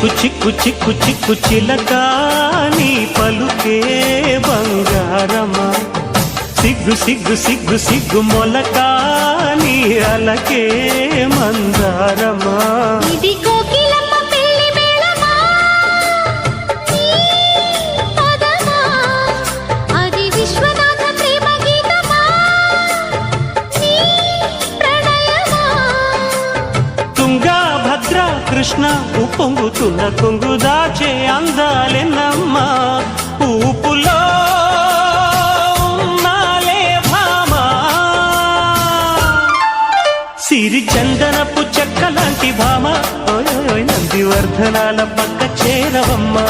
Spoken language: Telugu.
చిక్కు చిక్కు చిక్కు చిక్కు చిలక నీ పలుకే బంగారమా సిగ్గు సిగ్గు సిగ్గు సిగ్గు మొలక నీ అలకే మందారమా ఇది కోకిలమ్మ పెళ్లి మేళమా పదమా అది విశ్వనాథ ప్రేమ గీతమా నీ ప్రణయమా తుంగా భద్ర కృష్ణ ఉప్పొంగుతున్న కొంగు దాచే అందాలెన్నమ్మా ఊపులో సిరి చందనపు చెక్కలాంటి భామ నందివర్ధనాల పక్క చేరవమ్మా